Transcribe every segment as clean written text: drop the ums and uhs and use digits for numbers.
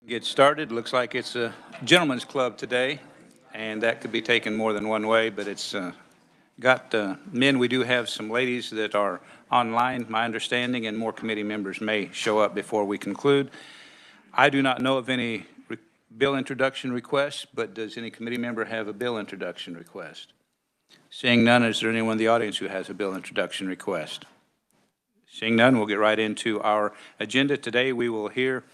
Get started. Looks like it's a gentleman's club today, and that could be taken more than one way, but it's got men. We do have some ladies that are online, my understanding, and more committee members may show up before we conclude. I do not know of any bill introduction requests, but does any committee member have a bill introduction request? Seeing none, is there anyone in the audience who has a bill introduction request? Seeing none, we'll get right into our agenda. Today, we will hear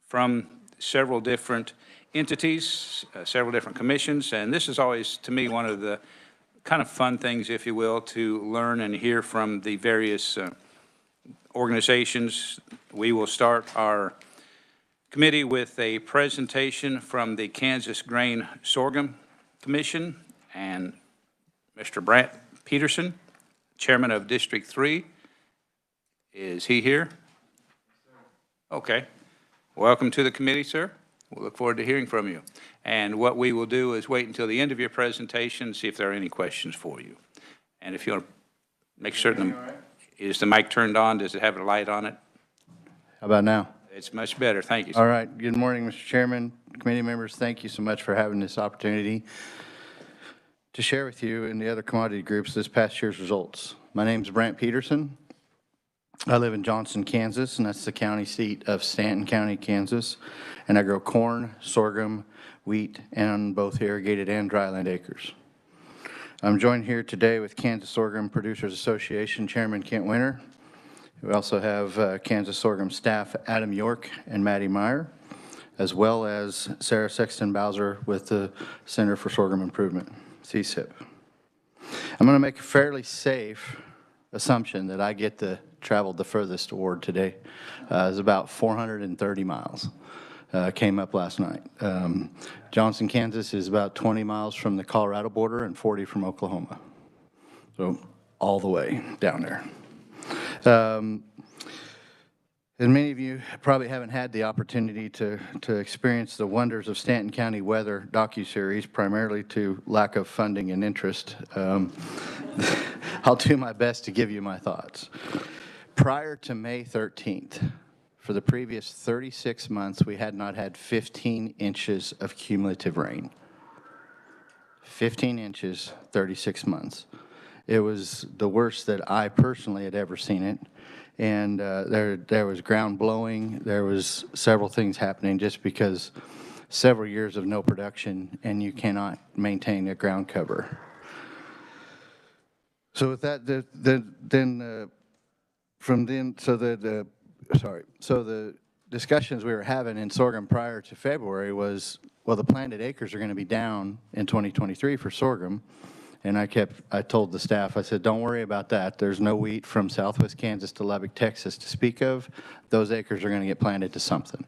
from several different entities, several different commissions, and this is always, to me, one of the kind of fun things, if you will, to learn and hear from the various organizations. We will start our committee with a presentation from the Kansas Grain Sorghum Commission, and Mr. Brant Peterson, Chairman of District 3. Is he here? Okay. Welcome to the committee, sir. We'll look forward to hearing from you. And what we will do is wait until the end of your presentation, see if there are any questions for you. And if you want to make certain, is the mic turned on? Does it have a light on it? How about now? It's much better. Thank you, sir. All right. Good morning, Mr. Chairman, committee members. Thank you so much for having this opportunity to share with you and the other commodity groups this past year's results. My name is Brant Peterson. I live in Johnson, Kansas, and that's the county seat of Stanton County, Kansas. And I grow corn, sorghum, wheat, and both irrigated and dryland acres. I'm joined here today with Kansas Sorghum Producers Association Chairman Kent Winter. We also have Kansas Sorghum staff Adam York and Maddie Meyer, as well as Sarah Sexton Bowser with the Center for Sorghum Improvement, CSIP. I'm going to make a fairly safe assumption that I get to travel the furthest award today. It's about 430 miles. Came up last night. Johnson, Kansas is about 20 miles from the Colorado border and 40 from Oklahoma. So all the way down there. And many of you probably haven't had the opportunity to experience the wonders of Stanton County weather docuseries, primarily to lack of funding and interest. I'll do my best to give you my thoughts. Prior to May 13th, for the previous 36 months, we had not had 15 inches of cumulative rain. 15 inches, 36 months. It was the worst that I personally had ever seen it. And there was ground blowing. There was several things happening just because several years of no production and you cannot maintain a ground cover. So with that, so the discussions we were having in sorghum prior to February was, well, the planted acres are going to be down in 2023 for sorghum. And I told the staff, I said, don't worry about that. There's no wheat from southwest Kansas to Lubbock, Texas to speak of. Those acres are going to get planted to something.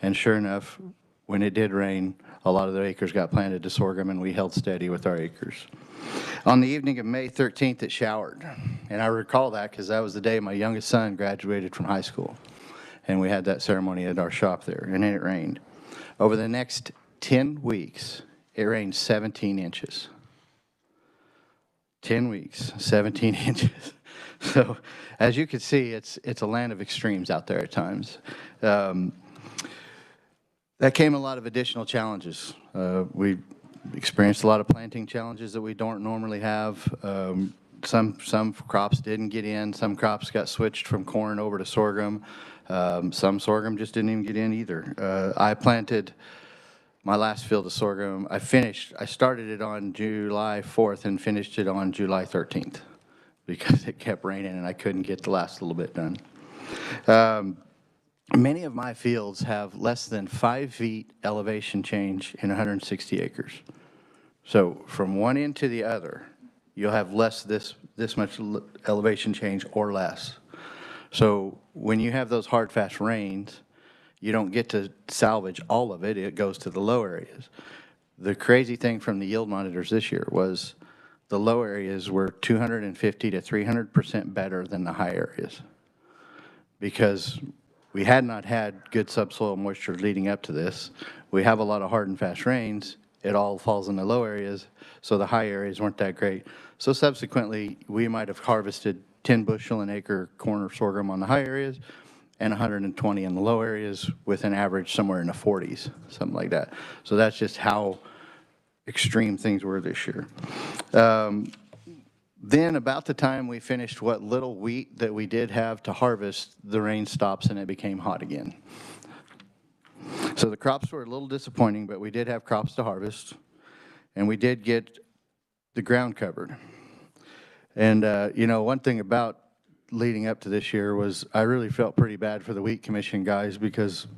And sure enough, when it did rain, a lot of the acres got planted to sorghum, and we held steady with our acres. On the evening of May 13th, it showered. And I recall that because that was the day my youngest son graduated from high school. And we had that ceremony at our shop there, and then it rained. Over the next 10 weeks, it rained 17 inches. 10 weeks, 17 inches. So as you can see, it's a land of extremes out there at times. That came a lot of additional challenges. We experienced a lot of planting challenges that we don't normally have. Some crops didn't get in. Some crops got switched from corn over to sorghum. Some sorghum just didn't even get in either. I planted my last field of sorghum. I started it on July 4th and finished it on July 13th because it kept raining and I couldn't get the last little bit done. Many of my fields have less than 5 feet elevation change in 160 acres. So from one end to the other, you'll have this much elevation change or less. So when you have those hard, fast rains, you don't get to salvage all of it. It goes to the low areas. The crazy thing from the yield monitors this year was the low areas were 250 to 300% better than the high areas because we had not had good subsoil moisture leading up to this. We have a lot of hard and fast rains. It all falls in the low areas, so the high areas weren't that great. So subsequently, we might have harvested 10 bushel an acre corn or sorghum on the high areas, and 120 in the low areas, with an average somewhere in the 40s, something like that. So that's just how extreme things were this year. Then about the time we finished what little wheat that we did have to harvest, the rain stops and it became hot again. So the crops were a little disappointing, but we did have crops to harvest, and we did get the ground covered. And, you know, one thing about leading up to this year was I really felt pretty bad for the wheat commission guys, because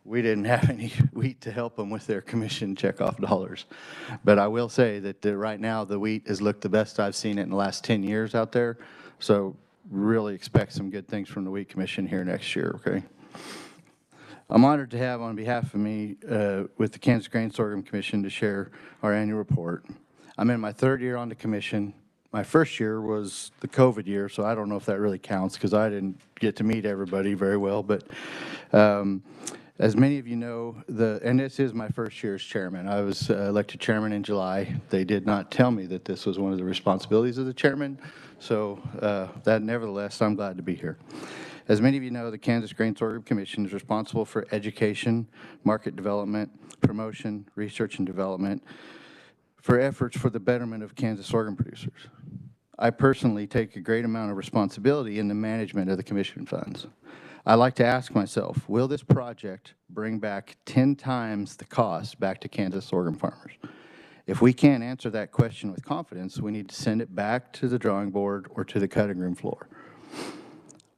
we didn't have any wheat to help them with their commission checkoff dollars. But I will say that right now the wheat has looked the best I've seen it in the last 10 years out there. So really expect some good things from the wheat commission here next year, okay? I'm honored to have on behalf of me with the Kansas Grain Sorghum Commission to share our annual report. I'm in my third year on the commission. My first year was the COVID year, so I don't know if that really counts because I didn't get to meet everybody very well. But as many of you know, and this is my first year as chairman. I was elected chairman in July. They did not tell me that this was one of the responsibilities of the chairman, so that nevertheless, I'm glad to be here. As many of you know, the Kansas Grain Sorghum Commission is responsible for education, market development, promotion, research and development, for efforts for the betterment of Kansas sorghum producers. I personally take a great amount of responsibility in the management of the commission funds. I like to ask myself, will this project bring back 10 times the cost back to Kansas sorghum farmers? If we can't answer that question with confidence, we need to send it back to the drawing board or to the cutting room floor.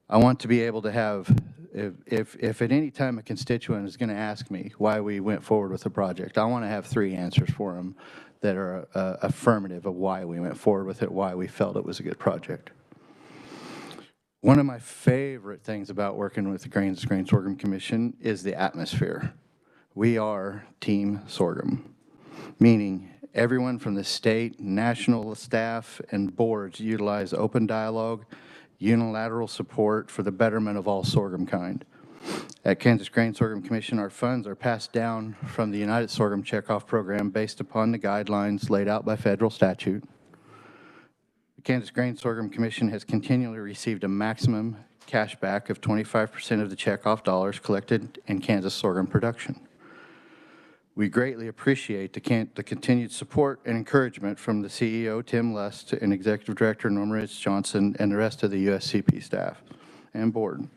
I want to be able to have, if at any time a constituent is going to ask me why we went forward with the project, I want to have 3 answers for them that are affirmative of why we went forward with it, why we felt it was a good project. One of my favorite things about working with the Grain Sorghum Commission is the atmosphere. We are Team Sorghum, meaning everyone from the state, national staff, and boards utilize open dialogue, unilateral support for the betterment of all sorghum kind. At Kansas Grain Sorghum Commission, our funds are passed down from the United Sorghum Checkoff Program based upon the guidelines laid out by federal statute. The Kansas Grain Sorghum Commission has continually received a maximum cash back of 25% of the checkoff dollars collected in Kansas sorghum production. We greatly appreciate the continued support and encouragement from the CEO, Tim Lust, and Executive Director, Norma Ritz Johnson, and the rest of the USCP staff and board.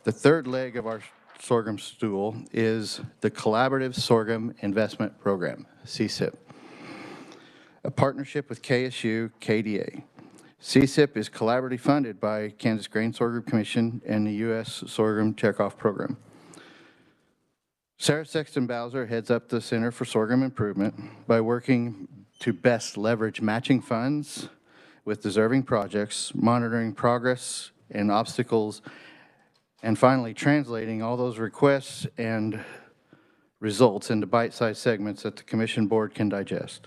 The third leg of our sorghum stool is the Collaborative Sorghum Investment Program, CSIP, a partnership with KSU KDA. CSIP is collaboratively funded by Kansas Grain Sorghum Commission and the U.S. Sorghum Checkoff Program. Sarah Sexton-Bowser heads up the Center for Sorghum Improvement by working to best leverage matching funds with deserving projects, monitoring progress and obstacles, and finally translating all those requests and results into bite-sized segments that the commission board can digest.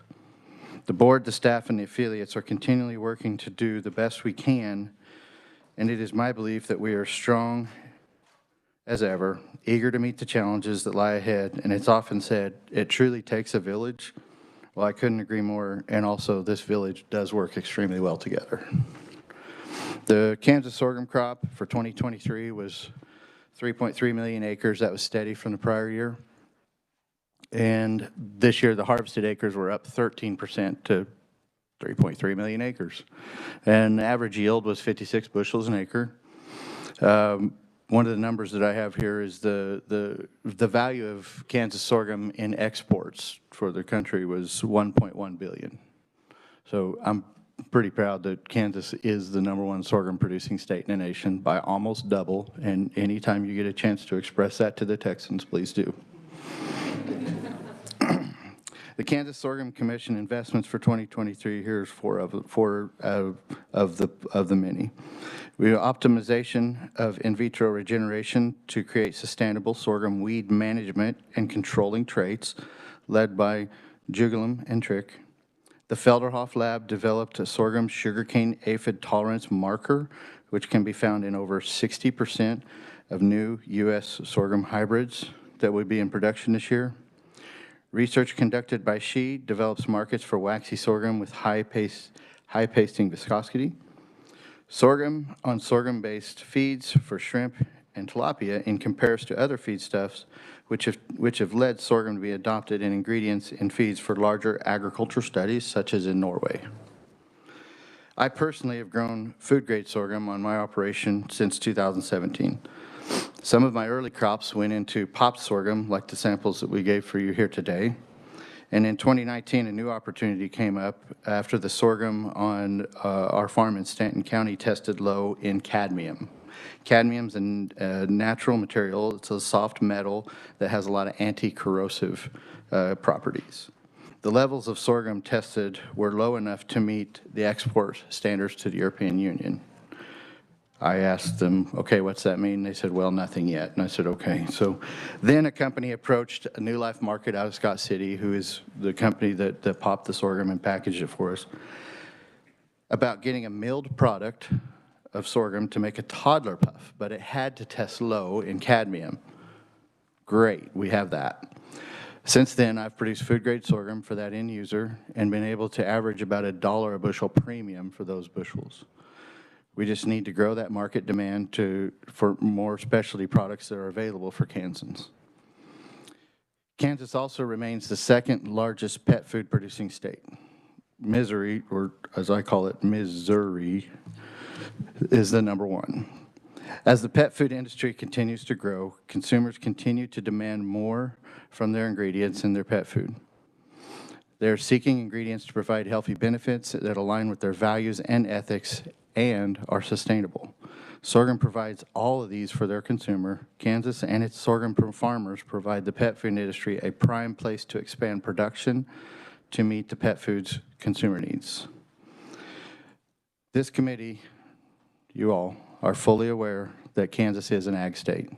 The board, the staff, and the affiliates are continually working to do the best we can, and it is my belief that we are strong as ever, eager to meet the challenges that lie ahead. And it's often said, it truly takes a village. Well, I couldn't agree more, and also this village does work extremely well together. The Kansas sorghum crop for 2023 was 3.3 million acres. That was steady from the prior year. And this year, the harvested acres were up 13% to 3.3 million acres. And the average yield was 56 bushels an acre. One of the numbers that I have here is the value of Kansas sorghum in exports for the country was $1.1 billion. So I'm pretty proud that Kansas is the #1 sorghum producing state in the nation by almost double. And anytime you get a chance to express that to the Texans, please do. The Kansas Sorghum Commission investments for 2023, here's four of the many. We have optimization of in vitro regeneration to create sustainable sorghum weed management and controlling traits, led by Jugelum and Trick. The Felderhoff Lab developed a sorghum sugarcane aphid tolerance marker, which can be found in over 60% of new U.S. sorghum hybrids that will be in production this year. Research conducted by SHE develops markets for waxy sorghum with high pasting viscosity. Sorghum on sorghum-based feeds for shrimp and tilapia in comparison to other feedstuffs, which have led sorghum to be adopted in ingredients in feeds for larger agriculture studies, such as in Norway. I personally have grown food-grade sorghum on my operation since 2017. Some of my early crops went into popped sorghum, like the samples that we gave for you here today. And in 2019, a new opportunity came up after the sorghum on our farm in Stanton County tested low in cadmium. Cadmium's a natural material. It's a soft metal that has a lot of anti-corrosive properties. The levels of sorghum tested were low enough to meet the export standards to the European Union. I asked them, okay, what's that mean? They said, well, nothing yet. And I said, okay. So then a company approached a New Life Market out of Scott City, who is the company that popped the sorghum and packaged it for us, about getting a milled product of sorghum to make a toddler puff, but it had to test low in cadmium. Great, we have that. Since then, I've produced food-grade sorghum for that end user and been able to average about $1 a bushel premium for those bushels. We just need to grow that market demand for more specialty products that are available for Kansans. Kansas also remains the second largest pet food producing state. Missouri, or as I call it, Missouri, is the number one. As the pet food industry continues to grow, consumers continue to demand more from their ingredients in their pet food. They're seeking ingredients to provide healthy benefits that align with their values and ethics and are sustainable. Sorghum provides all of these for their consumer. Kansas and its sorghum farmers provide the pet food industry a prime place to expand production to meet the pet food's consumer needs. This committee, you all, are fully aware that Kansas is an ag state.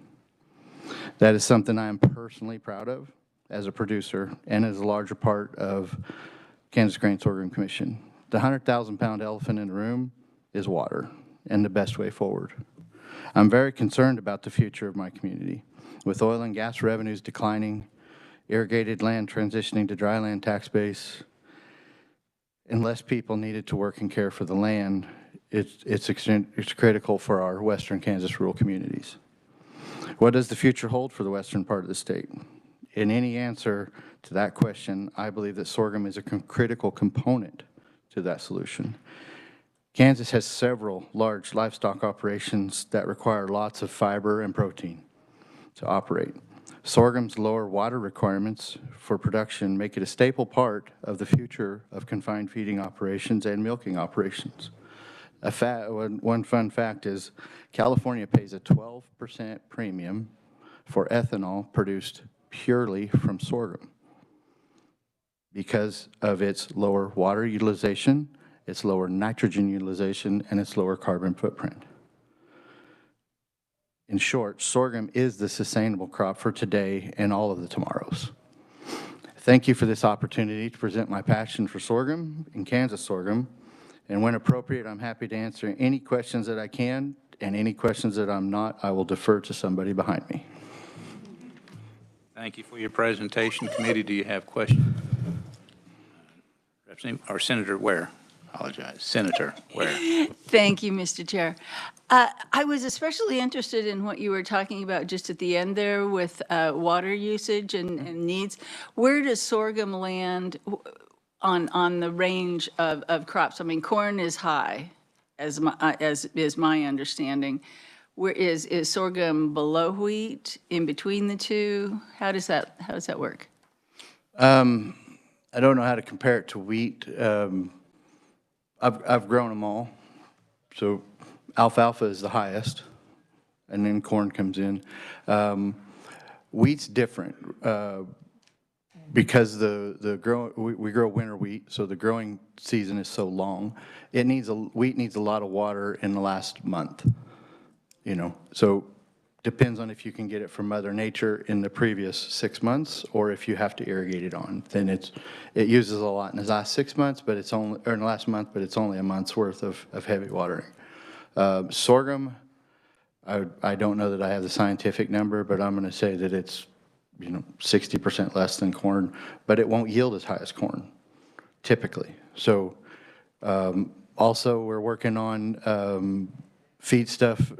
That is something I am personally proud of as a producer and as a larger part of Kansas Grain Sorghum Commission. The 100,000-pound elephant in the room is water and the best way forward. I'm very concerned about the future of my community. With oil and gas revenues declining, irrigated land transitioning to dry land tax base, and less people needed to work and care for the land, it's critical for our western Kansas rural communities. What does the future hold for the western part of the state? In any answer to that question, I believe that sorghum is a critical component to that solution. Kansas has several large livestock operations that require lots of fiber and protein to operate. Sorghum's lower water requirements for production make it a staple part of the future of confined feeding operations and milking operations. One fun fact is California pays a 12% premium for ethanol produced purely from sorghum because of its lower water utilization, its lower nitrogen utilization, and its lower carbon footprint. In short, sorghum is the sustainable crop for today and all of the tomorrows. Thank you for this opportunity to present my passion for sorghum and Kansas sorghum. And when appropriate, I'm happy to answer any questions that I can, and any questions that I'm not, I will defer to somebody behind me. Thank you for your presentation. Committee, do you have questions? Or Senator Ware? Apologize. Senator Ware. Thank you, Mr. Chair. I was especially interested in what you were talking about just at the end there with water usage and needs. Where does sorghum land on the range of crops? I mean, corn is high, as is my understanding. Where is sorghum below wheat, in between the two? How does that work? I don't know how to compare it to wheat. I've grown them all. So alfalfa is the highest, and then corn comes in. Wheat's different because we grow winter wheat, so the growing season is so long. Wheat needs a lot of water in the last month. So depends on if you can get it from Mother Nature in the previous 6 months, or if you have to irrigate it on. Then it uses a lot in the last 6 months, but it's only, or in the last month, but it's only a month's worth of heavy watering. Sorghum, I don't know that I have the scientific number, but I'm going to say that it's 60% less than corn, but it won't yield as high as corn, typically. So also we're working on feed stuff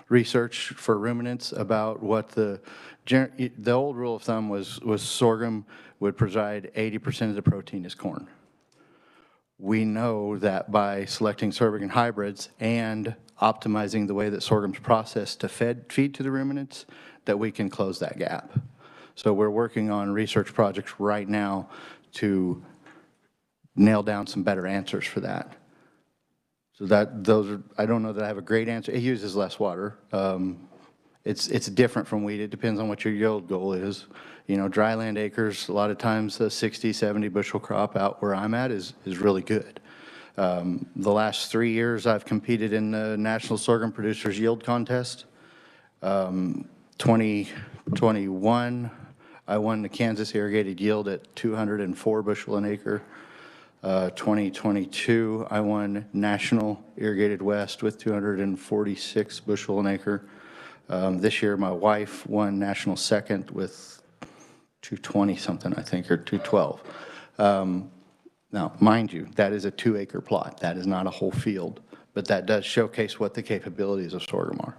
research for ruminants about what the old rule of thumb was sorghum would provide 80% of the protein as corn. We know that by selecting sorghum hybrids and optimizing the way that sorghum's processed to feed to the ruminants, that we can close that gap. So we're working on research projects right now to nail down some better answers for that. So those are, I don't know that I have a great answer. It uses less water. It's different from wheat. It depends on what your yield goal is. You know, dryland acres, a lot of times a 60, 70 bushel crop out where I'm at is really good. The last 3 years I've competed in the National Sorghum Producers Yield Contest. 2021, I won the Kansas irrigated yield at 204 bushel an acre. 2022, I won National Irrigated West with 246 bushel an acre. This year, my wife won National Second with 220 something, I think, or 212. Now, mind you, that is a 2-acre plot. That is not a whole field, but that does showcase what the capabilities of sorghum are.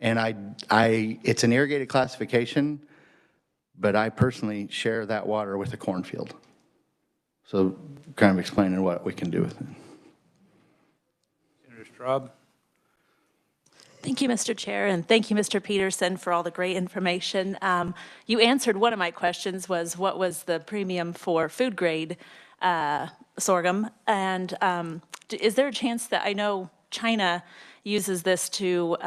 And it's an irrigated classification, but I personally share that water with a cornfield. So kind of explaining what we can do with it. Senator Straub. Thank you, Mr. Chair, and thank you, Mr. Peterson, for all the great information. You answered one of my questions, was what was the premium for food grade sorghum? And is there a chance that, I know China uses this to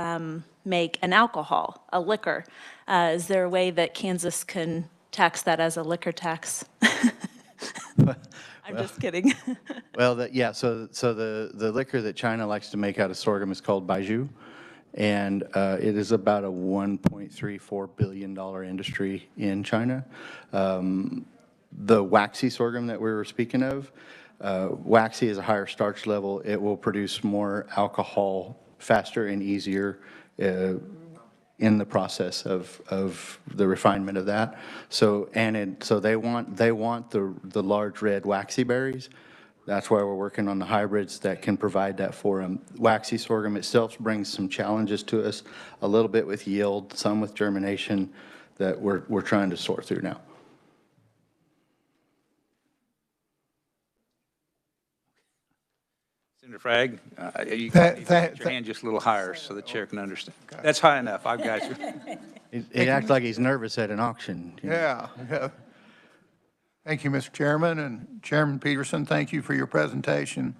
make an alcohol, a liquor. Is there a way that Kansas can tax that as a liquor tax? I'm just kidding. Well, yeah, so the liquor that China likes to make out of sorghum is called baijiu, and it is about a $1.34 billion industry in China. The waxy sorghum that we were speaking of, waxy is a higher starch level. It will produce more alcohol faster and easier in the process of the refinement of that. So they want the large red waxy berries. That's why we're working on the hybrids that can provide that for them. Waxy sorghum itself brings some challenges to us, a little bit with yield, some with germination that we're trying to sort through now. Senator Fragg, you can put your hand just a little higher so the chair can understand. Okay. That's high enough. I've got you. He acts like he's nervous at an auction. You know? Yeah. Thank you, Mr. Chairman, and Chairman Peterson, thank you for your presentation.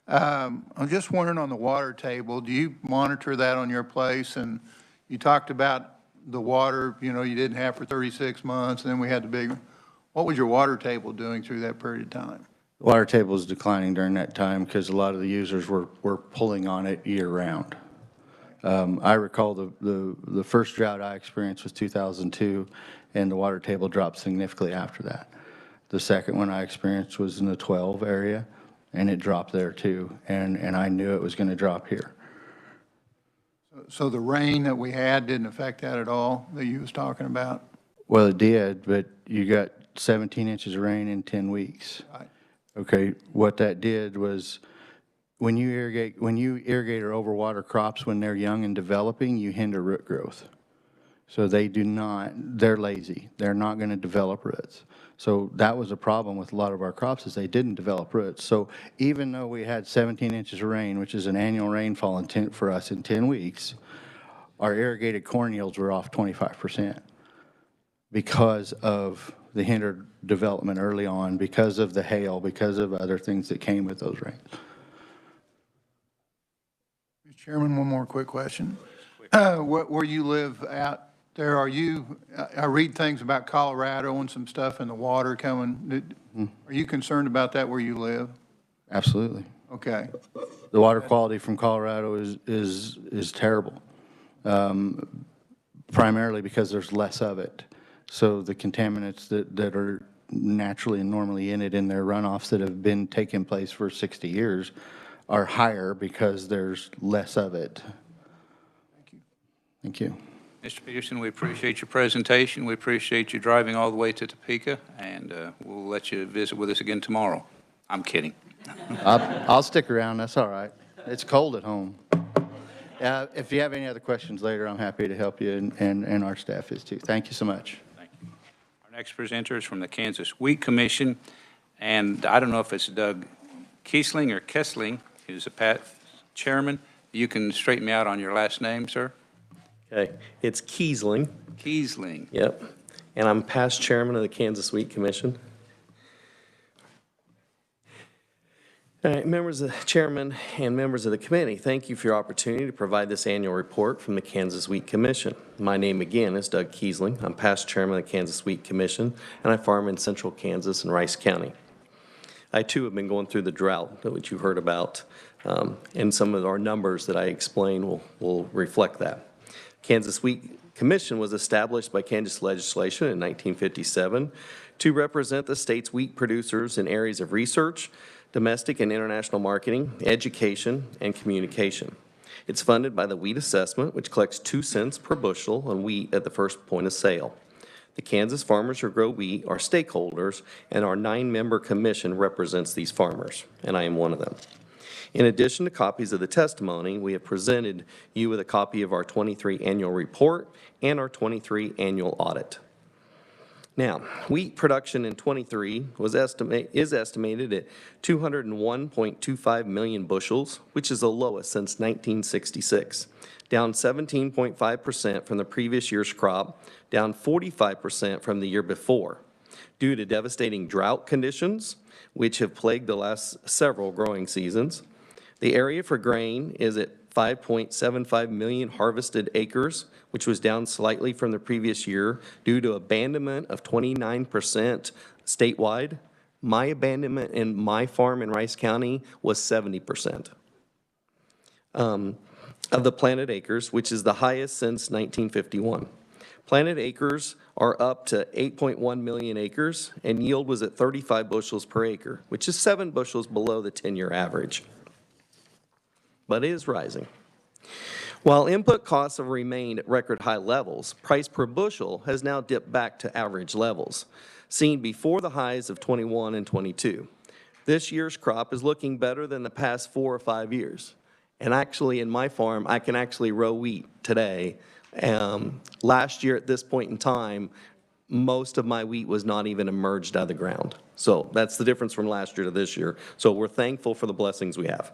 I'm just wondering on the water table, do you monitor that on your place? And you talked about the water, you know, you didn't have for 36 months, and then we had the big, what was your water table doing through that period of time? The water table is declining during that time because a lot of the users were pulling on it year round. I recall the first drought I experienced was 2002, and the water table dropped significantly after that. The second one I experienced was in the 12 area, and it dropped there too, and I knew it was going to drop here. So the rain that we had didn't affect that at all, that you was talking about? Well, it did, but you got 17 inches of rain in 10 weeks. Right. Okay, what that did was when you irrigate or overwater crops when they're young and developing, you hinder root growth. So they're lazy. They're not going to develop roots. So that was a problem with a lot of our crops is they didn't develop roots. So even though we had 17 inches of rain, which is an annual rainfall for us in 10 weeks, our irrigated corn yields were off 25% because of the hindered development early on, because of the hail, because of other things that came with those rains. Mr. Chairman, one more quick question. Where you live out there, I read things about Colorado and some stuff in the water coming. Are you concerned about that where you live? Absolutely. Okay. The water quality from Colorado is terrible, primarily because there's less of it. So the contaminants that are naturally and normally in it in their runoffs that have been taking place for 60 years are higher because there's less of it. Thank you. Thank you. Mr. Peterson, we appreciate your presentation. We appreciate you driving all the way to Topeka, and we'll let you visit with us again tomorrow. I'm kidding. I'll stick around. That's all right. It's cold at home. If you have any other questions later, I'm happy to help you, and our staff is too. Thank you so much. Thank you. Our next presenter is from the Kansas Wheat Commission, and I don't know if it's Doug Kiesling or Kessling, who's the past chairman. You can straighten me out on your last name, sir? Okay, it's Kiesling. Kiesling. Yep. And I'm past chairman of the Kansas Wheat Commission. All right, members of the chairman and members of the committee, thank you for your opportunity to provide this annual report from the Kansas Wheat Commission. My name again is Doug Kiesling. I'm past chairman of the Kansas Wheat Commission, and I farm in central Kansas and Rice County. I too have been going through the drought, which you heard about, and some of our numbers that I explain will reflect that. Kansas Wheat Commission was established by Kansas Legislature in 1957 to represent the state's wheat producers in areas of research, domestic and international marketing, education, and communication. It's funded by the Wheat Assessment, which collects 2 cents per bushel on wheat at the first point of sale. The Kansas farmers who grow wheat are stakeholders, and our 9-member commission represents these farmers, and I am one of them. In addition to copies of the testimony, we have presented you with a copy of our 23 annual report and our 23 annual audit. Now, wheat production in 23 is estimated at 201.25 million bushels, which is the lowest since 1966, down 17.5% from the previous year's crop, down 45% from the year before, due to devastating drought conditions, which have plagued the last several growing seasons. The area for grain is at 5.75 million harvested acres, which was down slightly from the previous year due to abandonment of 29% statewide. My abandonment in my farm in Rice County was 70% of the planted acres, which is the highest since 1951. Planted acres are up to 8.1 million acres, and yield was at 35 bushels per acre, which is 7 bushels below the 10-year average. But it is rising. While input costs have remained at record high levels, price per bushel has now dipped back to average levels, seen before the highs of 21 and 22. This year's crop is looking better than the past 4 or 5 years. And actually, in my farm, I can actually row wheat today. Last year at this point in time, most of my wheat was not even emerged out of the ground. So that's the difference from last year to this year. So we're thankful for the blessings we have.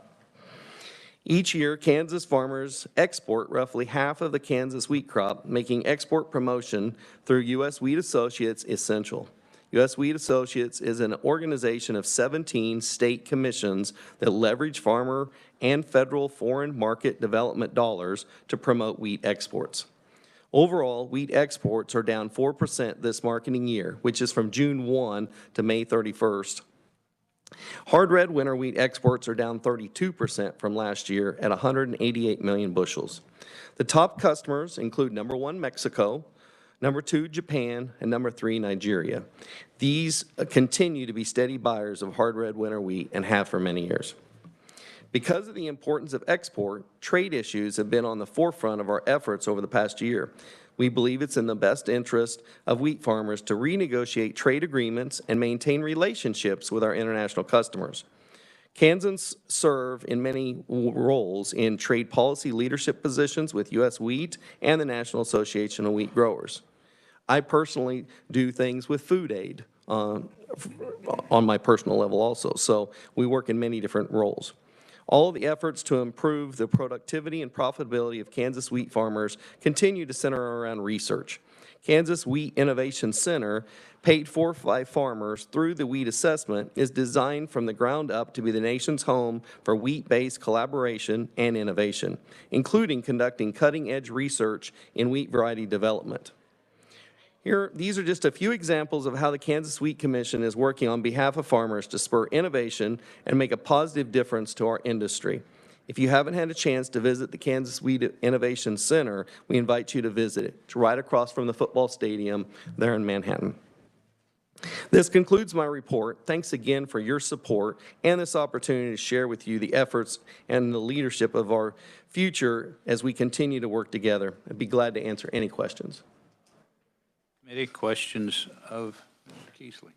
Each year, Kansas farmers export roughly half of the Kansas wheat crop, making export promotion through U.S. Wheat Associates essential. U.S. Wheat Associates is an organization of 17 state commissions that leverage farmer and federal foreign market development dollars to promote wheat exports. Overall, wheat exports are down 4% this marketing year, which is from June 1 to May 31st. Hard red winter wheat exports are down 32% from last year at 188 million bushels. The top customers include number 1, Mexico, number 2, Japan, and number 3, Nigeria. These continue to be steady buyers of hard red winter wheat and have for many years. Because of the importance of export, trade issues have been on the forefront of our efforts over the past year. We believe it's in the best interest of wheat farmers to renegotiate trade agreements and maintain relationships with our international customers. Kansans serve in many roles in trade policy leadership positions with U.S. Wheat and the National Association of Wheat Growers. I personally do things with food aid on my personal level also, so we work in many different roles. All of the efforts to improve the productivity and profitability of Kansas wheat farmers continue to center around research. Kansas Wheat Innovation Center, paid for by farmers through the Wheat Assessment, is designed from the ground up to be the nation's home for wheat-based collaboration and innovation, including conducting cutting-edge research in wheat variety development. These are just a few examples of how the Kansas Wheat Commission is working on behalf of farmers to spur innovation and make a positive difference to our industry. If you haven't had a chance to visit the Kansas Wheat Innovation Center, we invite you to visit it. It's right across from the football stadium there in Manhattan. This concludes my report. Thanks again for your support and this opportunity to share with you the efforts and the leadership of our future as we continue to work together. I'd be glad to answer any questions. Committee questions of Mr. Kiesling.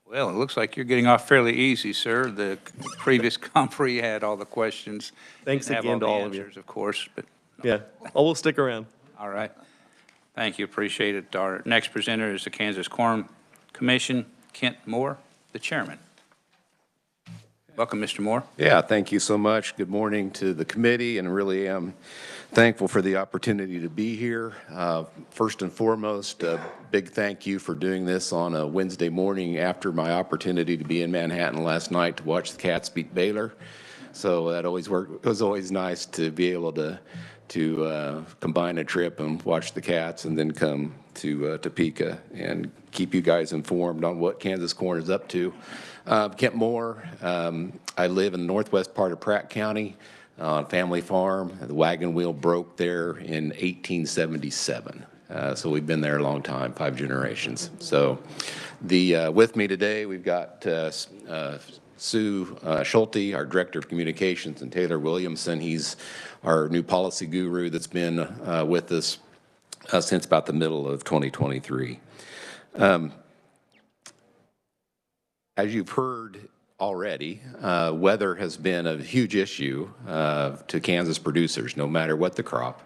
Well, it looks like you're getting off fairly easy, sir. The previous conferee had all the questions. Thanks Didn't have again to the all of you. answers, of course, but Yeah, I will stick around. all right. Thank you, appreciate it. Our next presenter is the Kansas Quorum Commission, Kent Moore, the chairman. Welcome, Mr. Moore. Yeah, thank you so much. Good morning to the committee, and really am thankful for the opportunity to be here. First and foremost, a big thank you for doing this on a Wednesday morning after my opportunity to be in Manhattan last night to watch the Cats beat Baylor. So that always worked. It was always nice to be able to combine a trip and watch the Cats and then come to Topeka and keep you guys informed on what Kansas Corn is up to. Kent Moore, I live in the northwest part of Pratt County on a family farm. The wagon wheel broke there in 1877. So we've been there a long time, 5 generations. So with me today, we've got Sue Schulte, our Director of Communications, and Taylor Williamson. He's our new policy guru that's been with us since about the middle of 2023. As you've heard already, weather has been a huge issue to Kansas producers, no matter what the crop.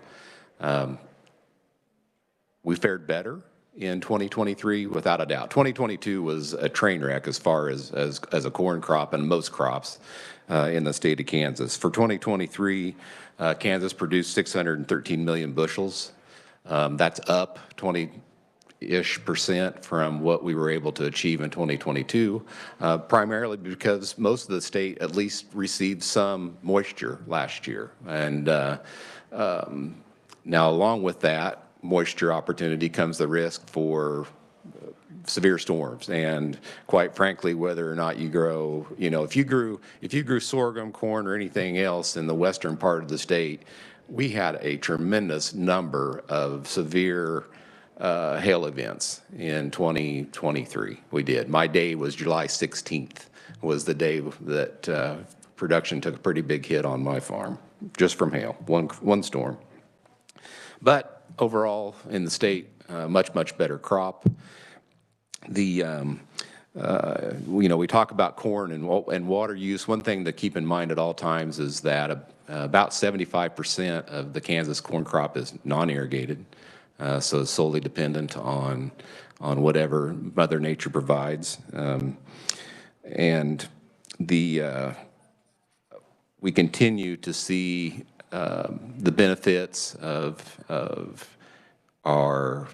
We fared better in 2023, without a doubt. 2022 was a train wreck as far as a corn crop and most crops in the state of Kansas. For 2023, Kansas produced 613 million bushels. That's up 20-ish% from what we were able to achieve in 2022, primarily because most of the state at least received some moisture last year. And now along with that moisture opportunity comes the risk for severe storms. And quite frankly, whether or not you grow, if you grew sorghum, corn, or anything else in the western part of the state, we had a tremendous number of severe hail events in 2023. We did. My day was July 16th, was the day that production took a pretty big hit on my farm, just from hail, one storm. But overall, in the state, much better crop. We talk about corn and water use. One thing to keep in mind at all times is that about 75% of the Kansas corn crop is non-irrigated. So it's solely dependent on whatever Mother Nature provides. We continue to see the benefits of our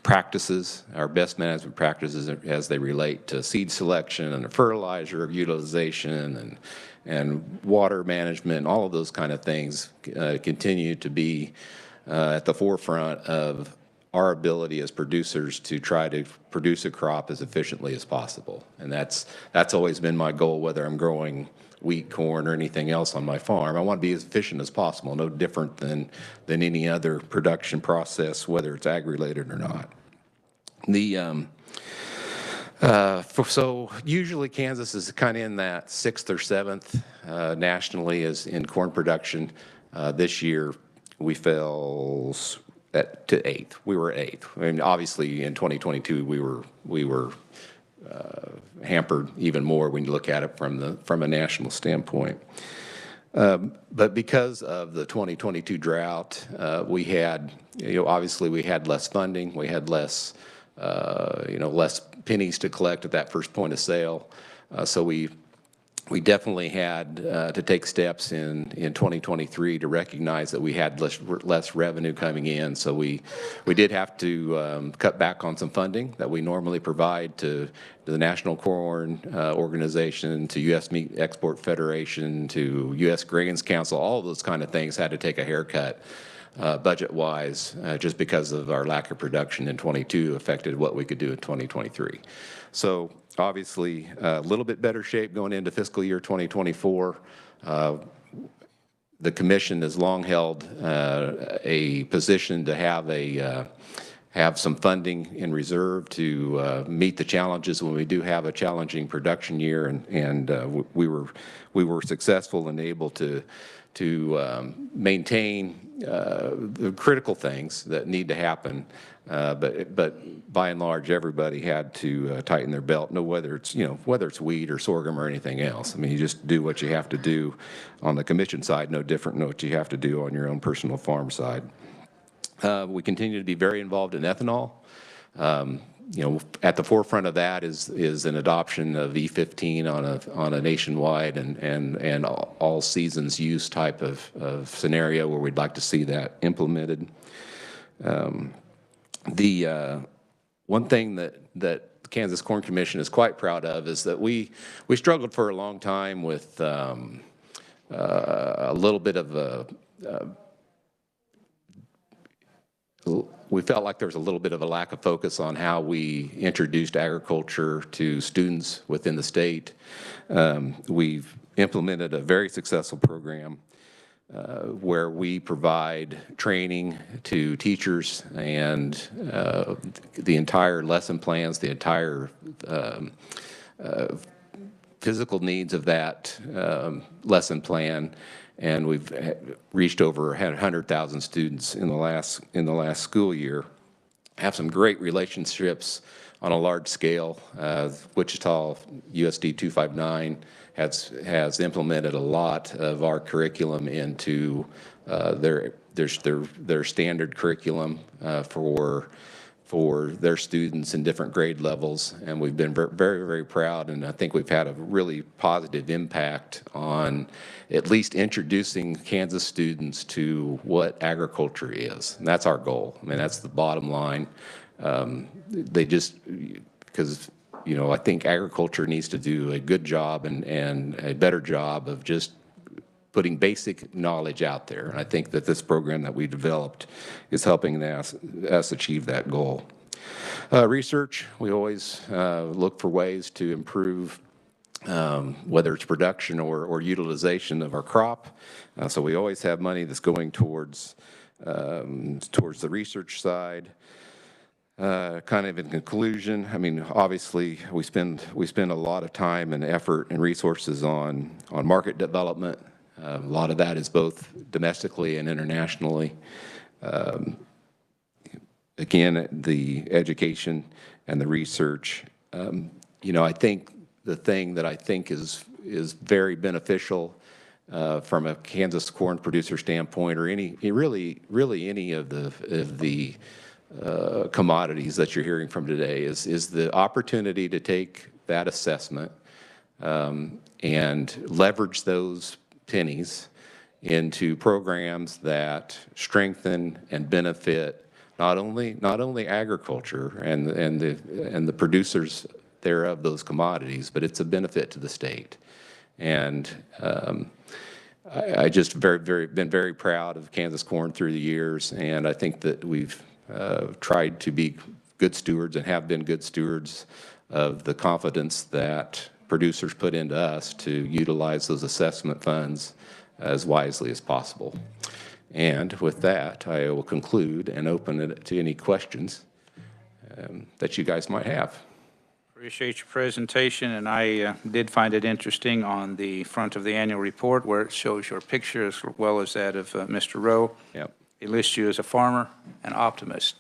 practices, our best management practices as they relate to seed selection and fertilizer utilization and water management, all of those kind of things continue to be at the forefront of our ability as producers to try to produce a crop as efficiently as possible. And that's always been my goal, whether I'm growing wheat, corn, or anything else on my farm. I want to be as efficient as possible, no different than any other production process, whether it's ag-related or not. So usually Kansas is kind of in that 6th or 7th nationally as in corn production. This year we fell to 8th. We were 8th. I mean, obviously in 2022 we were hampered even more when you look at it from a national standpoint. But because of the 2022 drought, we had, obviously we had less funding, we had less, less pennies to collect at that first point of sale. So we definitely had to take steps in 2023 to recognize that we had less revenue coming in. So we did have to cut back on some funding that we normally provide to the National Corn Organization, to U.S. Meat Export Federation, to U.S. Grains Council. All of those kind of things had to take a haircut budget-wise, just because of our lack of production in 22 affected what we could do in 2023. So obviously, a little bit better shape going into fiscal year 2024. The commission has long held a position to have some funding in reserve to meet the challenges when we do have a challenging production year, and we were successful and able to maintain the critical things that need to happen. But by and large, everybody had to tighten their belt. No, whether it's wheat or sorghum or anything else. I mean, you just do what you have to do on the commission side. No different than what you have to do on your own personal farm side. We continue to be very involved in ethanol. At the forefront of that is an adoption of E15 on a nationwide and all seasons use type of scenario where we'd like to see that implemented. The one thing that the Kansas Corn Commission is quite proud of is that we struggled for a long time with a little bit of we felt like there was a little bit of a lack of focus on how we introduced agriculture to students within the state. We've implemented a very successful program where we provide training to teachers and the entire lesson plans, the entire physical needs of that lesson plan. And we've reached over 100,000 students in the last school year. Have some great relationships on a large scale. Wichita USD 259 has implemented a lot of our curriculum into their standard curriculum for their students in different grade levels, and we've been very, very proud, and I think we've had a really positive impact on at least introducing Kansas students to what agriculture is, and that's our goal. I mean, that's the bottom line. Because I think agriculture needs to do a good job and a better job of just putting basic knowledge out there. And I think that this program that we developed is helping us achieve that goal. Research, we always look for ways to improve whether it's production or utilization of our crop. So we always have money that's going towards the research side. Kind of in conclusion, I mean, obviously we spend a lot of time and effort and resources on market development. A lot of that is both domestically and internationally. Again, the education and the research. I think the thing that I think is very beneficial from a Kansas corn producer standpoint, or really any of the commodities that you're hearing from today, is the opportunity to take that assessment and leverage those pennies into programs that strengthen and benefit not only agriculture and the producers thereof those commodities, but it's a benefit to the state. And I just been very proud of Kansas corn through the years, and I think that we've tried to be good stewards and have been good stewards of the confidence that producers put into us to utilize those assessment funds as wisely as possible. And with that, I will conclude and open it to any questions that you guys might have. Appreciate your presentation, and I did find it interesting on the front of the annual report where it shows your picture as well as that of Mr. Rowe. Yep. It lists you as a farmer and optimist.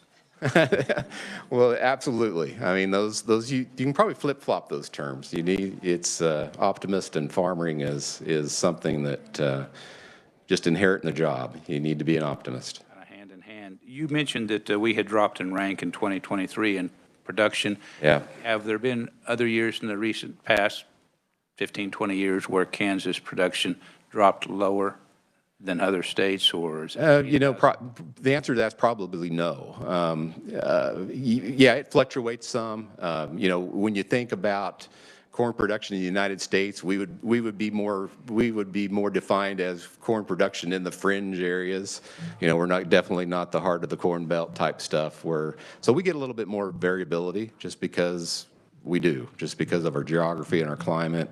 Well, absolutely. I mean, those you can probably flip-flop those terms. It's optimist and farming is something that just inherent in the job. You need to be an optimist. Hand in hand. You mentioned that we had dropped in rank in 2023 in production. Yeah. Have there been other years in the recent past, 15, 20 years, where Kansas production dropped lower than other states, or is it the answer to that's probably no. Yeah, it fluctuates some. When you think about corn production in the United States, we would be more defined as corn production in the fringe areas. We're definitely not the heart of the Corn Belt type stuff. So we get a little bit more variability just because of our geography and our climate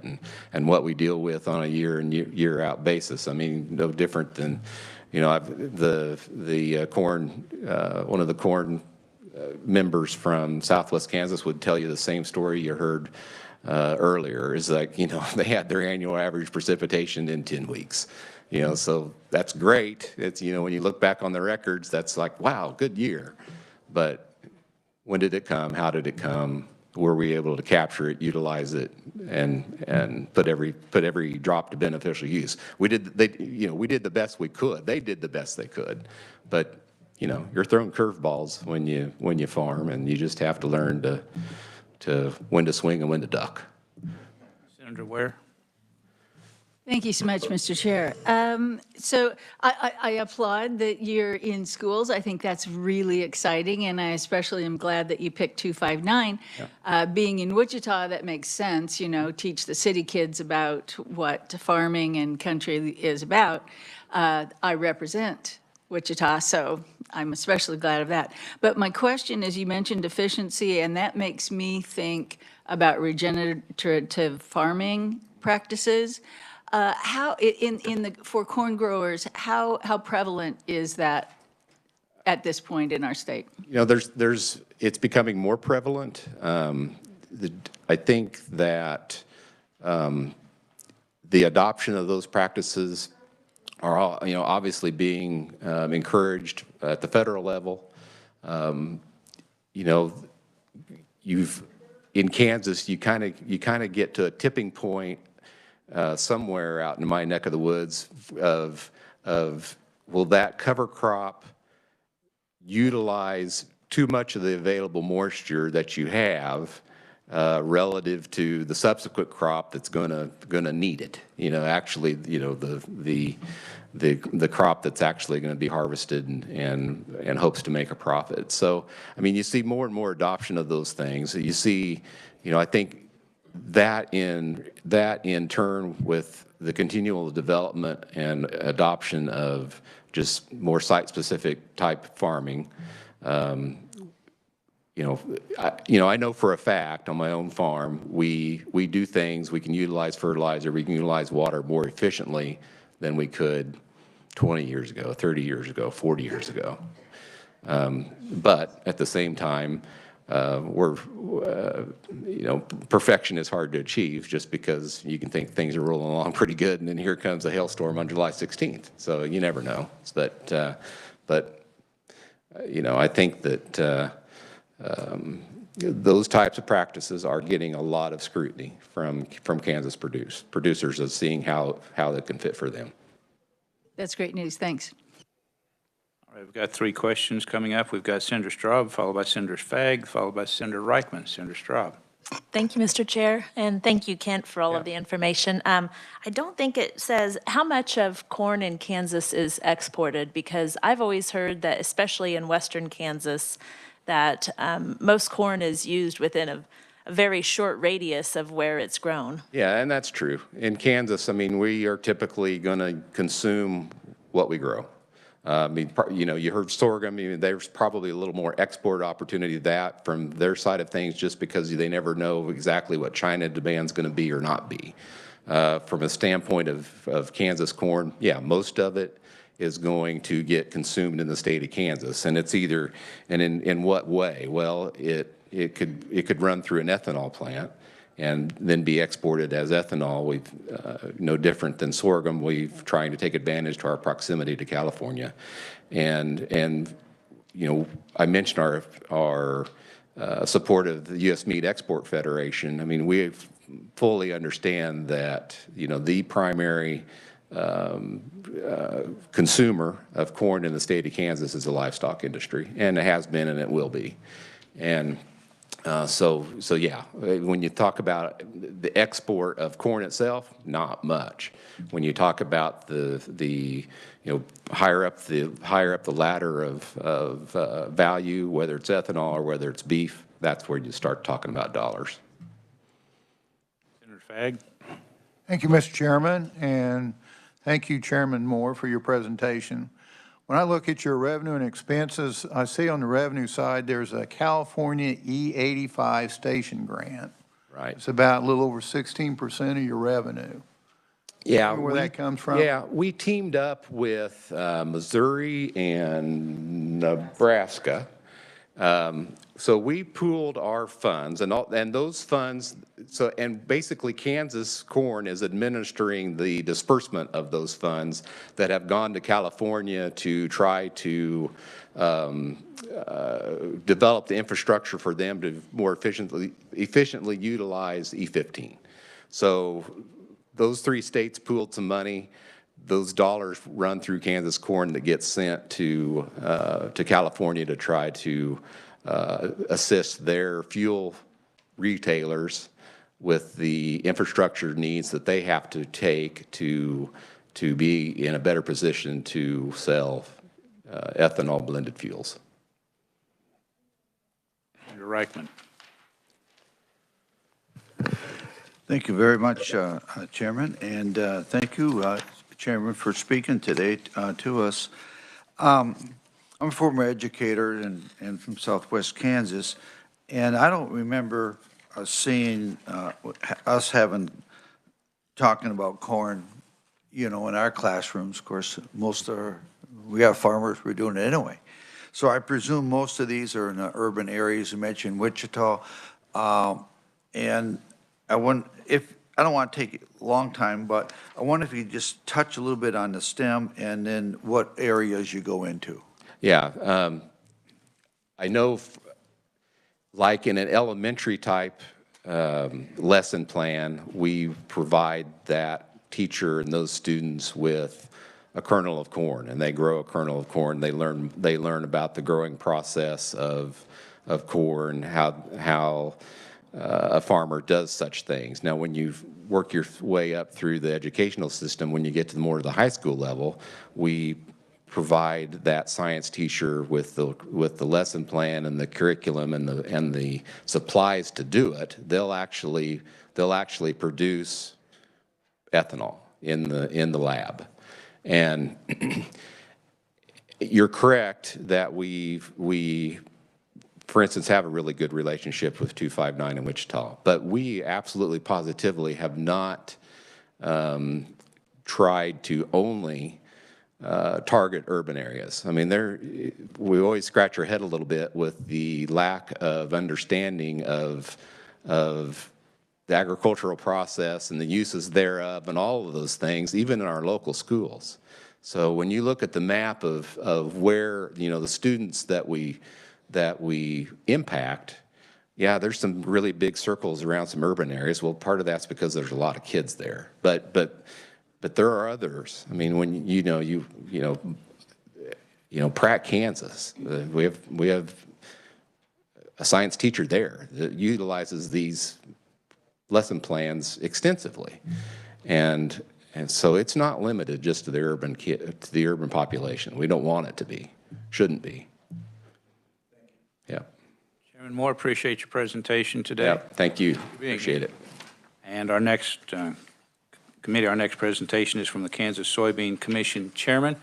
and what we deal with on a year in year out basis. I mean, no different than, the corn, one of the corn members from Southwest Kansas would tell you the same story you heard earlier, is like, they had their annual average precipitation in 10 weeks. So that's great. It's, when you look back on the records, that's like, wow, good year. But when did it come? How did it come? Were we able to capture it, utilize it, and put every drop to beneficial use? We did the best we could. They did the best they could, but you're throwing curveballs when you farm, and you just have to learn to when to swing and when to duck. Senator Ware? Thank you so much, Mr. Chair. So I applaud that you're in schools. I think that's really exciting, and I especially am glad that you picked 259. Being in Wichita, that makes sense, teach the city kids about what farming and country is about. I represent Wichita, so I'm especially glad of that. But my question is, you mentioned efficiency, and that makes me think about regenerative farming practices. How, for corn growers, how prevalent is that at this point in our state? It's becoming more prevalent. I think that the adoption of those practices are all, obviously being encouraged at the federal level. In Kansas, you kind of get to a tipping point somewhere out in my neck of the woods of will that cover crop utilize too much of the available moisture that you have relative to the subsequent crop that's gonna need it. Actually, the crop that's actually going to be harvested and hopes to make a profit. So, you see more and more adoption of those things. You see, I think that in turn with the continual development and adoption of just more site-specific type farming, I know for a fact on my own farm, we do things, we can utilize fertilizer, we can utilize water more efficiently than we could 20 years ago, 30 years ago, 40 years ago. But at the same time, perfection is hard to achieve just because you can think things are rolling along pretty good, and then here comes a hailstorm on July 16th. So you never know. But I think that those types of practices are getting a lot of scrutiny from Kansas producers of seeing how that can fit for them. That's great news. Thanks. All right, we've got 3 questions coming up. We've got Senator Straub, followed by Senator Fagg, followed by Senator Reichman. Senator Straub. Thank you, Mr. Chair, and thank you, Kent, for all of the information. I don't think it says how much of corn in Kansas is exported, because I've always heard that, especially in western Kansas, that most corn is used within a very short radius of where it's grown. Yeah, and that's true. In Kansas, we are typically going to consume what we grow. You heard sorghum. There's probably a little more export opportunity to that from their side of things, just because they never know exactly what China demand's going to be or not be. From a standpoint of Kansas corn, yeah, most of it is going to get consumed in the state of Kansas, and it's either, and in what way? Well, it could run through an ethanol plant and then be exported as ethanol. We've no different than sorghum. We've trying to take advantage to our proximity to California, and I mentioned our support of the U.S. Meat Export Federation. We fully understand that the primary consumer of corn in the state of Kansas is the livestock industry, and it has been and it will be, and. So yeah, when you talk about the export of corn itself, not much. When you talk about the higher up the ladder of value, whether it's ethanol or whether it's beef, that's where you start talking about dollars. Senator Fagg. Thank you, Mr. Chairman, and thank you, Chairman Moore, for your presentation. When I look at your revenue and expenses, I see on the revenue side there's a California E85 station grant. Right. It's about a little over 16% of your revenue. Yeah. Where that comes from? Yeah, we teamed up with Missouri and Nebraska, So we pooled our funds, and those funds, and basically Kansas Corn is administering the disbursement of those funds that have gone to California to try to develop the infrastructure for them to more efficiently utilize E15. So those 3 states pooled some money. Those dollars run through Kansas Corn that gets sent to California to try to assist their fuel retailers with the infrastructure needs that they have to take to be in a better position to sell ethanol blended fuels. Senator Reichman. Thank you very much, Chairman, and thank you, Chairman, for speaking today to us. I'm a former educator and from Southwest Kansas, and I don't remember seeing us talking about corn, you know, in our classrooms. Of course, we have farmers, we're doing it anyway. So I presume most of these are in the urban areas. You mentioned Wichita, and I don't want to take a long time, but I wonder if you could just touch a little bit on the STEM and then what areas you go into. Yeah, I know, like in an elementary type lesson plan, we provide that teacher and those students with a kernel of corn, and they grow a kernel of corn. They learn about the growing process of corn, how a farmer does such things. Now, when you work your way up through the educational system, when you get to more of the high school level, we provide that science teacher with the lesson plan and the curriculum and the supplies to do it. They'll actually produce ethanol in the lab. And you're correct that we, for instance, have a really good relationship with 259 in Wichita, but we absolutely positively have not tried to only target urban areas. I mean, we always scratch our head a little bit with the lack of understanding of the agricultural process and the uses thereof and all of those things, even in our local schools. So when you look at the map of where, you know, the students that we impact, yeah, there's some really big circles around some urban areas. Well, part of that's because there's a lot of kids there, but there are others. I mean, when you know Pratt, Kansas, we have a science teacher there that utilizes these lesson plans extensively, and so it's not limited just to the urban population. We don't want it to be, shouldn't be. Yeah. Chairman Moore, appreciate your presentation today. Yeah, thank you. Appreciate it. And our next committee, our next presentation is from the Kansas Soybean Commission Chairman.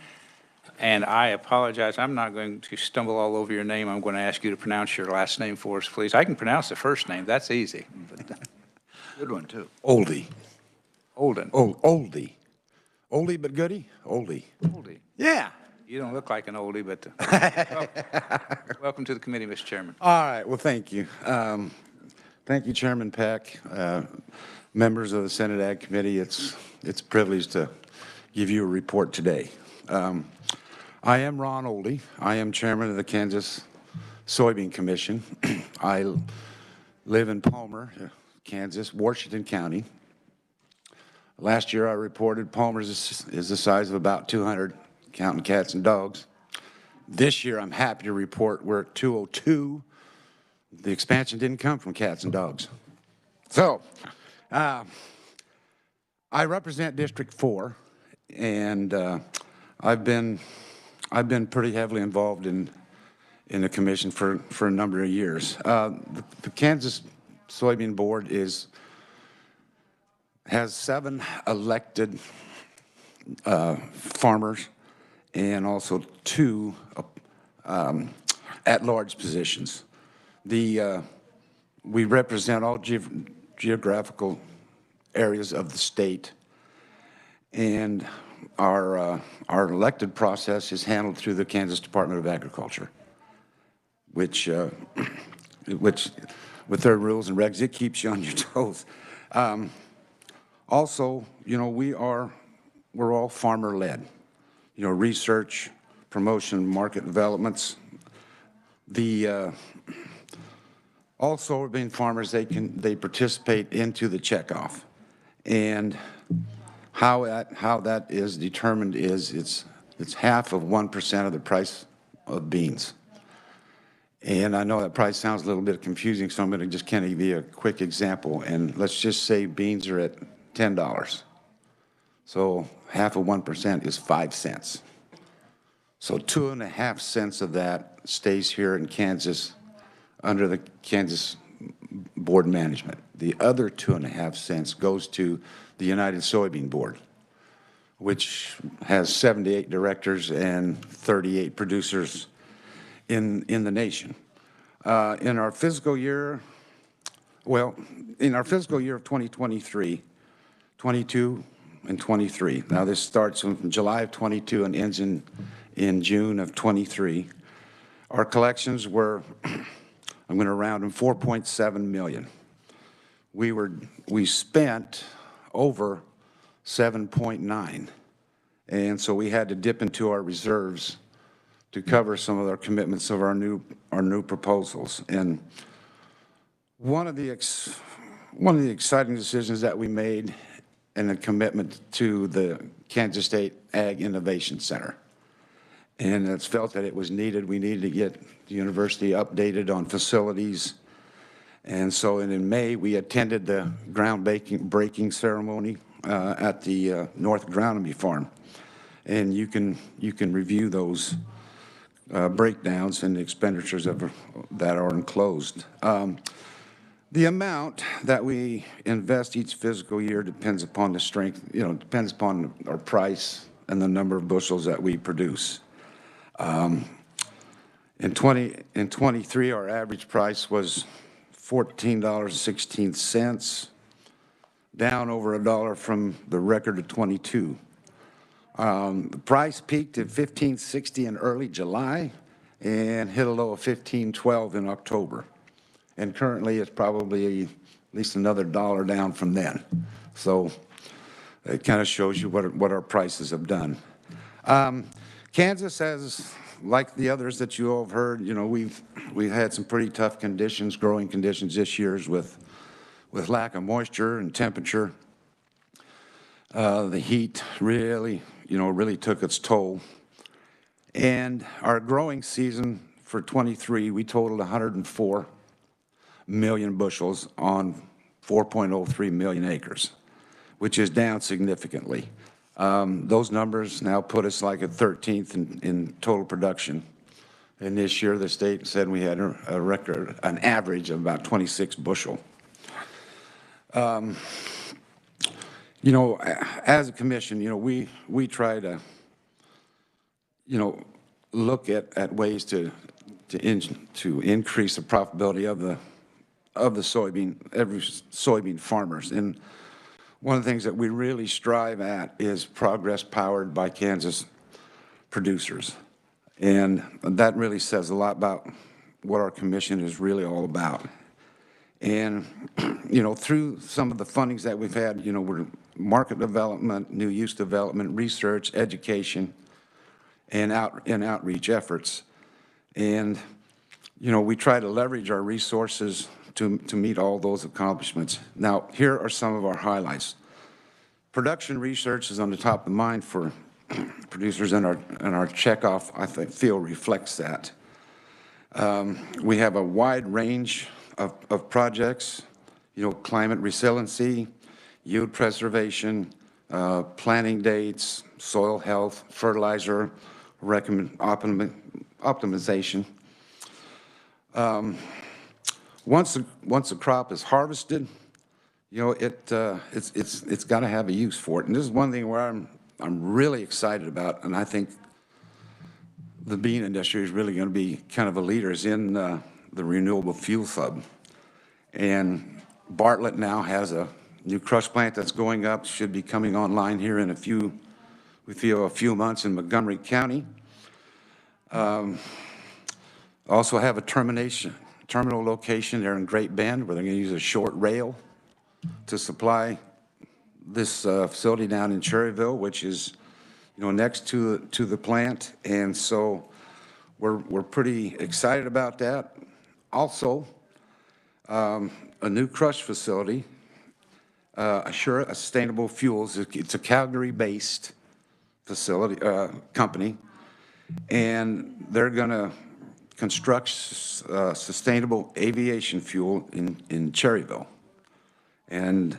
And I apologize, I'm not going to stumble all over your name. I'm going to ask you to pronounce your last name for us, please. I can pronounce the first name, that's easy. Good one, too. Oldie. Olden. Oldie. Oldie but goodie? Oldie. Oldie. Yeah. You don't look like an oldie, but welcome to the committee, Mr. Chairman. All right. Well, thank you. Thank you, Chairman Peck, members of the Senate Ag Committee. It's a privilege to give you a report today. I am Ron Oldie. I am chairman of the Kansas Soybean Commission. I live in Palmer, Kansas, Washington County. Last year I reported Palmer is the size of about 200, counting cats and dogs. This year I'm happy to report we're at 202. The expansion didn't come from cats and dogs. So I represent District 4, and I've been pretty heavily involved in the commission for a number of years. The Kansas Soybean Board has 7 elected farmers and also 2 at-large positions. We represent all geographical areas of the state, and our elected process is handled through the Kansas Department of Agriculture. which, which with their rules and regs, it keeps you on your toes. Also, you know, we're all farmer-led. You know, research, promotion, market developments. Also, being farmers, they participate into the checkoff. And how that is determined is it's half of 1% of the price of beans. And I know that probably sounds a little bit confusing, so I'm going to just kind of give you a quick example. And let's just say beans are at $10. So half of 1% is 5 cents. So 2.5 cents of that stays here in Kansas under the Kansas Board Management. The other 2.5 cents goes to the United Soybean Board, which has 78 directors and 38 producers in the nation. In our fiscal year, in our fiscal year of 2023, 22 and 23. Now this starts from July of 22 and ends in June of 23. Our collections were, I'm going to round them, 4.7 million. We spent over 7.9, and so we had to dip into our reserves to cover some of our commitments of our new proposals. And one of the exciting decisions that we made and a commitment to the Kansas State Ag Innovation Center. And it's felt that it was needed. We needed to get the university updated on facilities. And so in May, we attended the groundbreaking ceremony at the North Agronomy Farm. And you can review those breakdowns and expenditures that are enclosed. The amount that we invest each fiscal year depends upon the strength, depends upon our price and the number of bushels that we produce. In 23, our average price was $14.16, down over $1 from the record of 22. The price peaked at $15.60 in early July and hit a low of $15.12 in October. And currently it's probably at least another $1 down from then. So it kind of shows you what our prices have done. Kansas has, like the others that you all have heard, we've had some pretty tough conditions, growing conditions this year with lack of moisture and temperature. The heat really took its toll. And our growing season for 23, we totaled 104 million bushels on 4.03 million acres, which is down significantly. Those numbers now put us like at 13th in total production. And this year, the state said we had a record, an average of about 26 bushel. As a commission, we try to, look at ways to increase the profitability of the soybean farmers. And one of the things that we really strive at is progress powered by Kansas producers. And that really says a lot about what our commission is really all about. And, through some of the fundings that we've had, we're market development, new use development, research, education, and outreach efforts. And, we try to leverage our resources to meet all those accomplishments. Now, here are some of our highlights. Production research is on the top of mind for producers, and our checkoff, I feel, reflects that. We have a wide range of projects, climate resiliency, yield preservation, planting dates, soil health, fertilizer optimization. Once the crop is harvested, it's got to have a use for it. And this is one thing where I'm really excited about, and I think the bean industry is really going to be kind of a leader, is in the renewable fuel hub. And Bartlett now has a new crush plant that's going up, should be coming online here in a few months in Montgomery County. Also have a terminal location there in Great Bend where they're going to use a short rail to supply this facility down in Cherryville, which is, next to the plant. And so we're pretty excited about that. Also, a new crush facility, Assure Sustainable Fuels. It's a Calgary-based facility company, and they're going to construct sustainable aviation fuel in Cherryville, and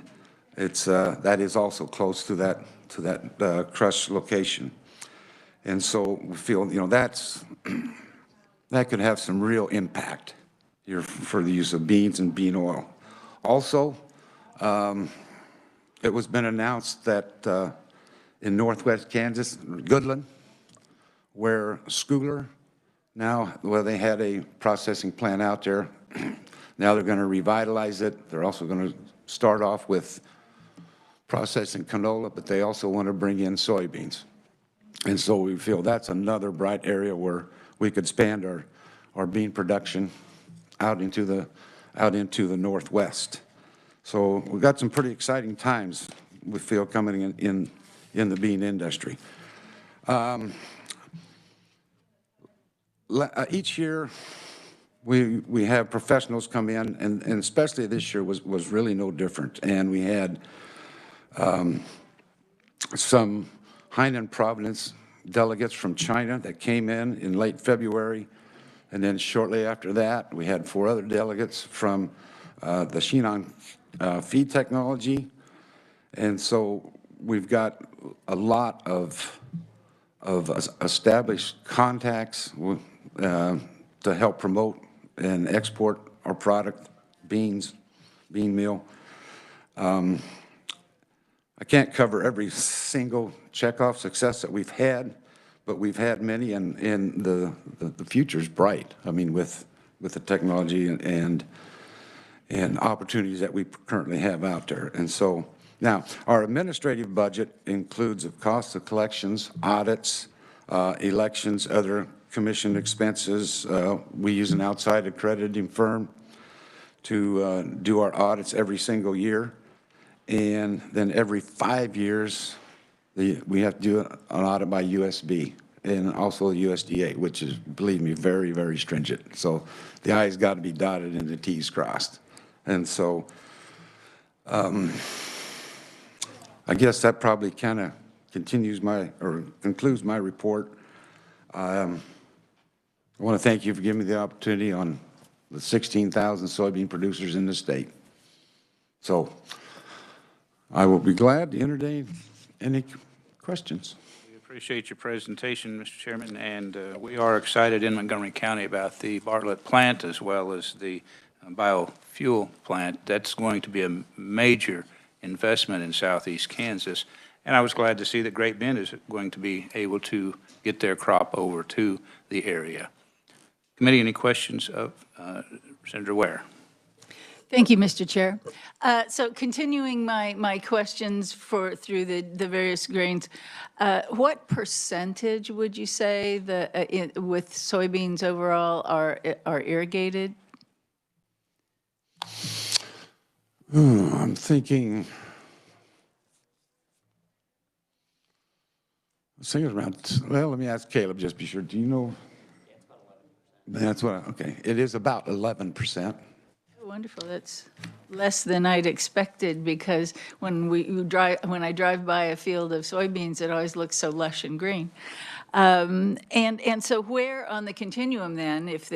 that is also close to that crush location, and so we feel that could have some real impact here for the use of beans and bean oil. Also, it was been announced that in northwest Kansas, Goodland, where Schooler they had a processing plant out there. Now they're going to revitalize it. They're also going to start off with processing canola, but they also want to bring in soybeans. And so we feel that's another bright area where we could expand our bean production out into the northwest. So we've got some pretty exciting times, we feel, coming in the bean industry. Each year, we have professionals come in, and especially this year was really no different. And we had some Hainan Province delegates from China that came in late February. And then shortly after that, we had 4 other delegates from the Shinan Feed Technology. And so we've got a lot of established contacts to help promote and export our product, bean meal. I can't cover every single checkoff success that we've had, but we've had many, and the future's bright. I mean, with the technology and opportunities that we currently have out there. And so now our administrative budget includes the cost of collections, audits, elections, other commission expenses. We use an outside accrediting firm to do our audits every single year. And then every 5 years, we have to do an audit by USB and also the USDA, which is, believe me, very, very stringent. So the I's got to be dotted and the T's crossed. And so I guess that probably kind of concludes my report. I want to thank you for giving me the opportunity on the 16,000 soybean producers in the state. So I will be glad to entertain any questions. We appreciate your presentation, Mr. Chairman, and we are excited in Montgomery County about the Bartlett plant as well as the biofuel plant. That's going to be a major investment in southeast Kansas. And I was glad to see that Great Bend is going to be able to get their crop over to the area. Committee, any questions of Senator Ware? Thank you, Mr. Chair. So continuing my questions through the various grains, what percentage would you say with soybeans overall are irrigated? I'm thinking, around, well, let me ask Caleb just be sure. Do you know? That's what, okay. It is about 11%. Wonderful. That's less than I'd expected, because when I drive by a field of soybeans, it always looks so lush and green. And so where on the continuum then, if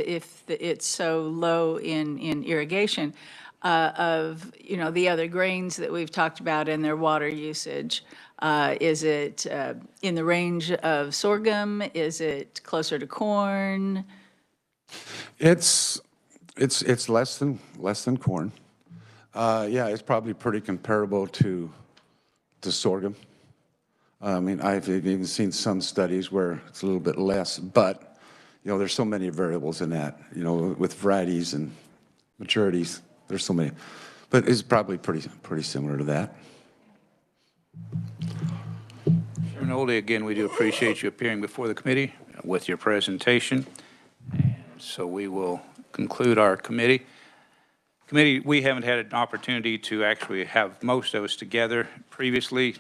it's so low in irrigation, of the other grains that we've talked about and their water usage, is it in the range of sorghum? Is it closer to corn? It's less than corn. Yeah, it's probably pretty comparable to sorghum. I mean, I've even seen some studies where it's a little bit less, but there's so many variables in that. With varieties and maturities, there's so many, but it's probably pretty similar to that. Chairman Oldie, again, we do appreciate you appearing before the committee with your presentation. And So we will conclude our committee. Committee, we haven't had an opportunity to actually have most of us together previously.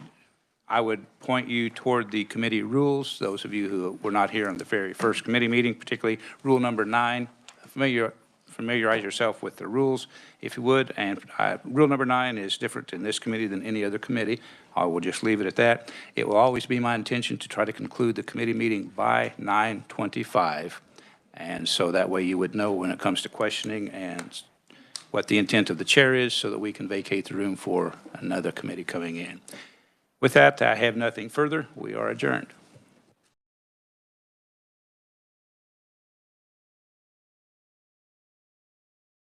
I would point you toward the committee rules, those of you who were not here on the very first committee meeting, particularly Rule Number 9. Familiarize yourself with the rules, if you would. And Rule Number 9 is different in this committee than any other committee. I will just leave it at that. It will always be my intention to try to conclude the committee meeting by 9:25. And so that way you would know when it comes to questioning and what the intent of the chair is, so that we can vacate the room for another committee coming in. With that, I have nothing further. We are adjourned.